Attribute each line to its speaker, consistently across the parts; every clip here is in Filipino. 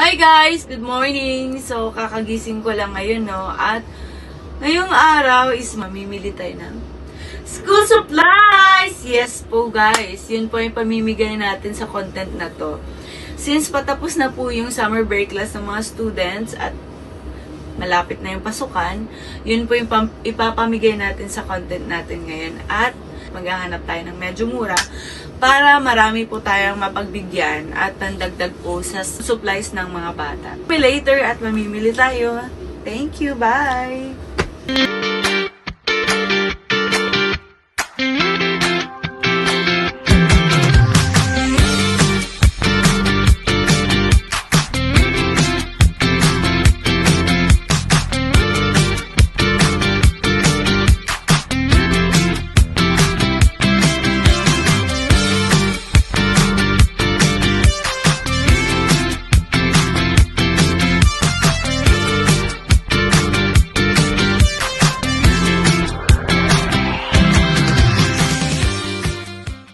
Speaker 1: Hi guys! Good morning! So, kakagising ko lang ngayon, no? At ngayong araw is mamimili tayo ng school supplies! Yes po guys! Yun po yung pamimigay natin sa content na to. Since patapos na po yung summer break class ng mga students at malapit na yung pasukan, yun po yung ipapamigay natin sa content natin ngayon. At maghahanap tayo ng medyo mura para marami po tayong mapagbigyan at pandagdag po sa supplies ng mga bata. Later at mamimili tayo. Thank you. Bye!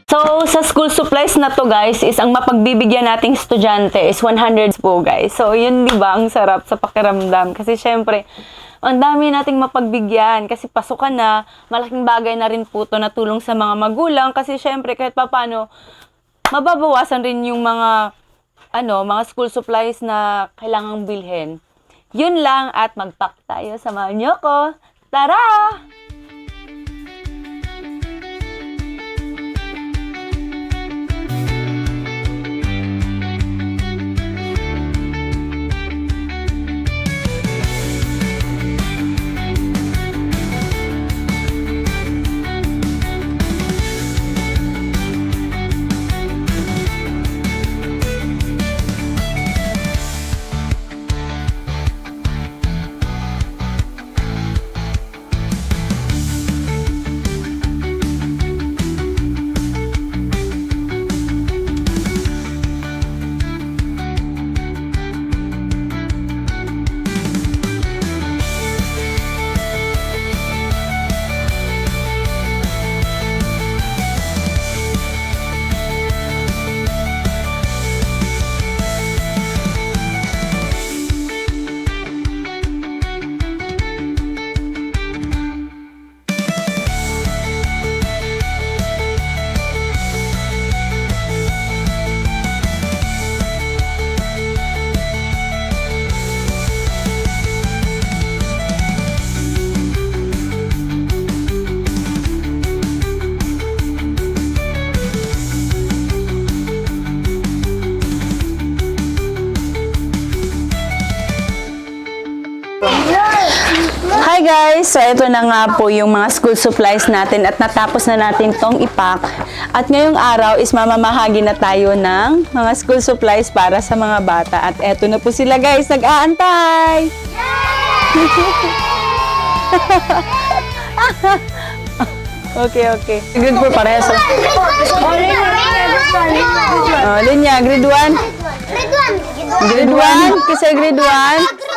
Speaker 2: So, sa school supplies na to guys, is ang mapagbibigyan nating estudyante is 100 po guys. So, yun diba ang sarap sa pakiramdam. Kasi syempre, ang dami nating mapagbigyan. Kasi pasukan na, malaking bagay na rin po to na tulong sa mga magulang. Kasi syempre, kahit papano, mababawasan rin yung mga, mga school supplies na kailangang bilhin. Yun lang at mag-pack tayo. Samahan niyo ko. Tara! Hi guys! So, ito na nga po yung mga school supplies natin at natapos na natin tong ipack. At ngayong araw is mamamahagi na tayo ng mga school supplies para sa mga bata. At eto na po sila guys, nag-aantay! Okay. Grade 4 parehas. Linya, grade 1. Grade 1? Kasi grade 1?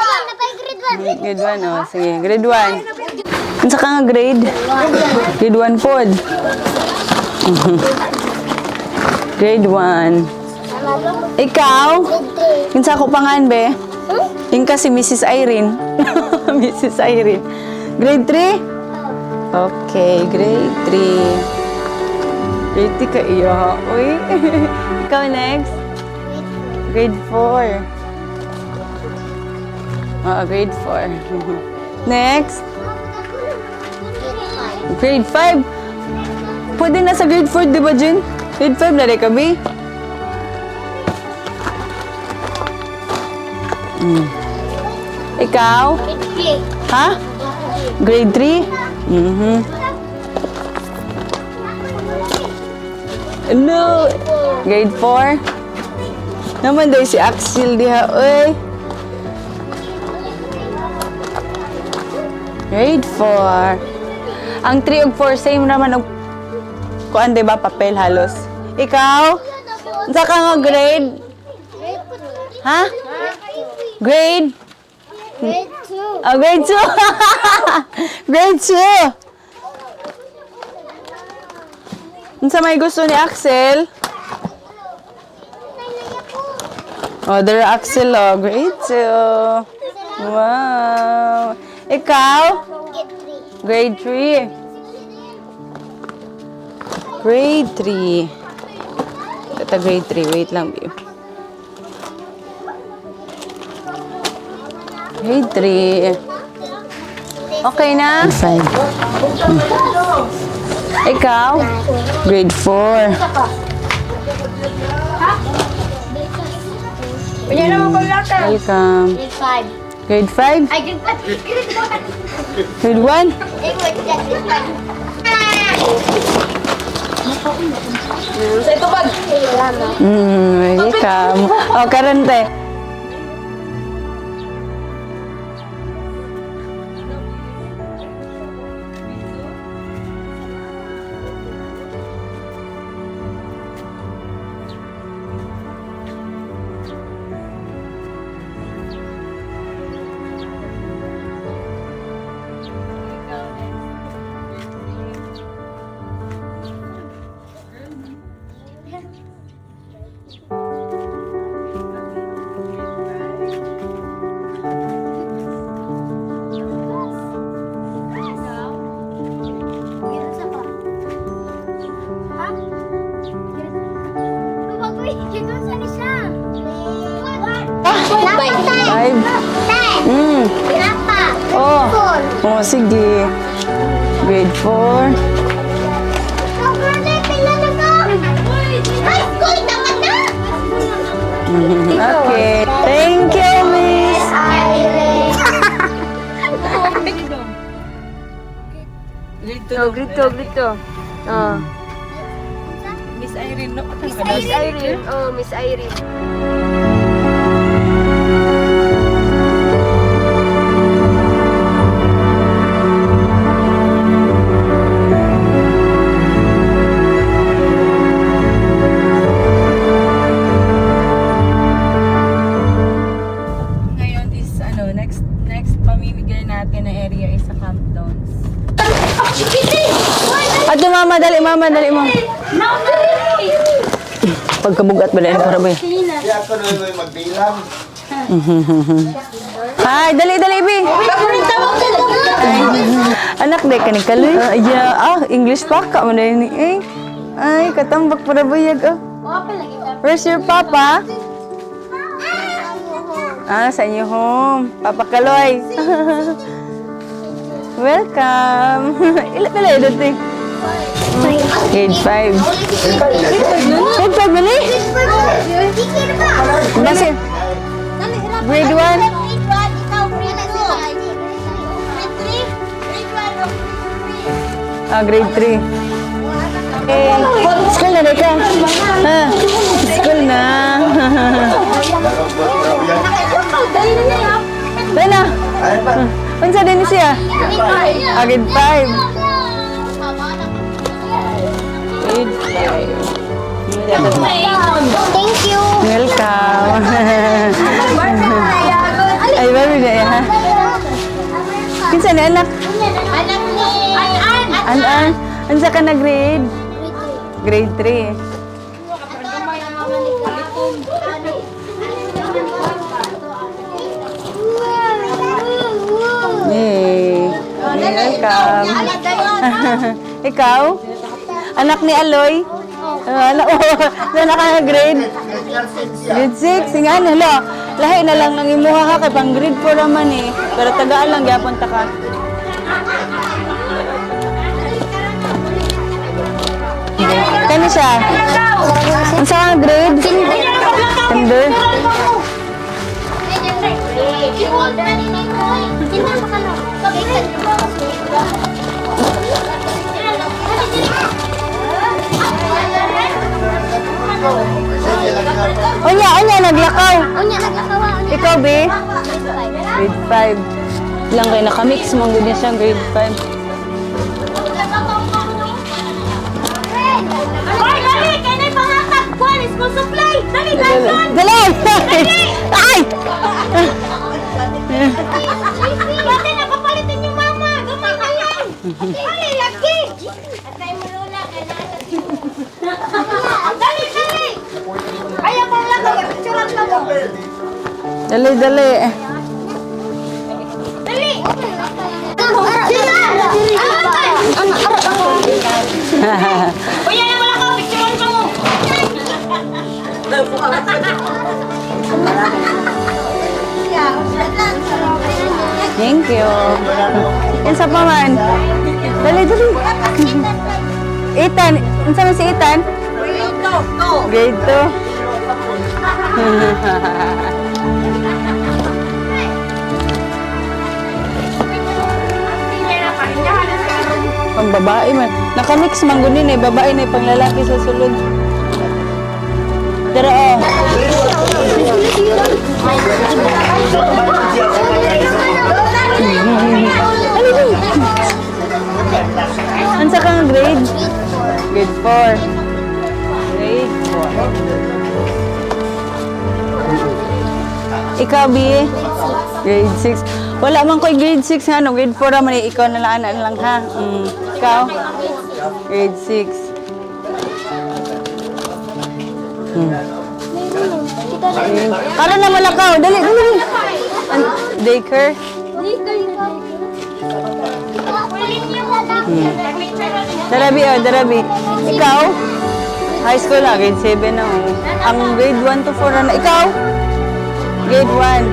Speaker 2: Grade 1, oh. Sige, grade 1. Unsa ka nga grade? Grade 1 pod. Grade 1. Ikaw? Unsa ko pangan, be? Yung kasi Mrs. Irene. Mrs. Irene. Grade 3? Okay, grade 3. Grade 3 ka iyo. Uy. Ikaw next? Grade 4. Grade 4. Next. Grade 5. Pwede na sa grade 4, di ba, Jun? Grade 5 na rin ka, B? Ikaw? Ha? Grade 3? No. Grade 4? Naman daw si Axel diha, uy. Grade 4. Ang 3 ug 4 same naman og kuan diba papel halos. Ikaw? Unsa ka nga grade? Ha? Grade?
Speaker 3: Grade 2.
Speaker 2: Oh, grade 2. Grade 2. Unsa may gusto ni Axel? Other Axel, oh, grade 2. Wow. Ikaw?
Speaker 3: Get 3.
Speaker 2: Grade 3. Grade 3. Ito grade 3. Wait lang, babe. Grade 3. Okay na? 5. Ikaw? Grade 4. Welcome.
Speaker 3: Get 5.
Speaker 2: Grade 5?
Speaker 3: Ay, get 5.
Speaker 2: Grade 1? Welcome. Oh, karante. Five. Oh. Oh, sige. Grade 4. Okay. Thank you, Miss.
Speaker 1: Grade 2.
Speaker 4: Grade 2. Oh.
Speaker 1: Miss Irene, no?
Speaker 4: Miss Irene. Oh, Miss Irene.
Speaker 2: Ngayon is next pamimigay natin na area is sa Camp Downs. Ate mama, dali mo. Pagkabugat ba dahil para ba yun?
Speaker 5: Kaya ako na yung magbilang.
Speaker 2: Hi, dali, Ibi. Anak, day ka ni Kaloy. English pa ka mo na yun eh. Ay, katambak para bayag ah. Where's your papa? Sa inyo home. Papa Kaloy. Welcome. Ilan pala yun dati? Grade 5. Grade 5 mali? Basi. Grade 1. Grade 3. School na rin ka. School na. Dahil na. Unsa din siya? Grade 5. Grade 5.
Speaker 3: Thank you.
Speaker 2: Welcome. Ay, baby na yan, ha? Kinsa ni anak?
Speaker 3: Anak ni
Speaker 2: An. Ansa ka na grade? Grade 3. Yay. Welcome. Ikaw? Anak ni Aloy? Anak ka na grade? Grade 6? Nga, hala. Lahi na lang nang imuha ka kay pang grade 4 naman eh. Pero tagaan lang, gyapon ta ka. Kani siya? Ang saan grade? Kinder? Unya, naglakaw. Ikaw, be? Grade 5. Lang kayo nakamix mo, ganyan siya, grade 5. Dali! Ay!
Speaker 3: Bakit napapalitan yung mama? Gamay ka yan! Ay, laki! At kayo mo lula, kaya dali! Ayaw mo lang, picturean ka mo!
Speaker 2: Dali, dali.
Speaker 3: Dali! Sila! Kuya, wala ka! Picturean ka mo!
Speaker 2: Thank you. Insa pa man. Dali, dali. Ethan. Insa man si Ethan? Grade 2. Pang babae man. Nakamix man gunin eh. Babae na pang lalaki sa sulod. Pero oh. Ansa ka nga grade? Grade 4. Grade 4. Ikaw, B? Grade 6. Wala man ko'y grade 6 nga, no? Grade 4 naman eh. Ikaw nalaan lang, ha? Ikaw? Grade 6. Para na malakaw. Dali, dali. Daycare? Darabi, oh, darabi. Ikaw? High school na, grade 7 na. Oh. Ang grade 1 to 4 na. Ikaw? Grade 1.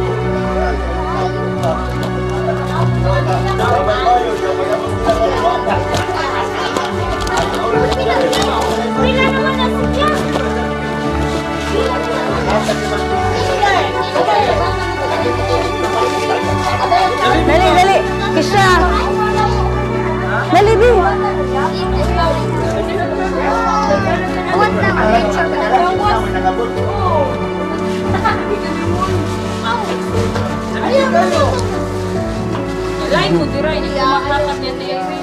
Speaker 2: Dali, dali. Kisha. Dali, di.
Speaker 1: Lain mo, dira, hindi ko makakat yan.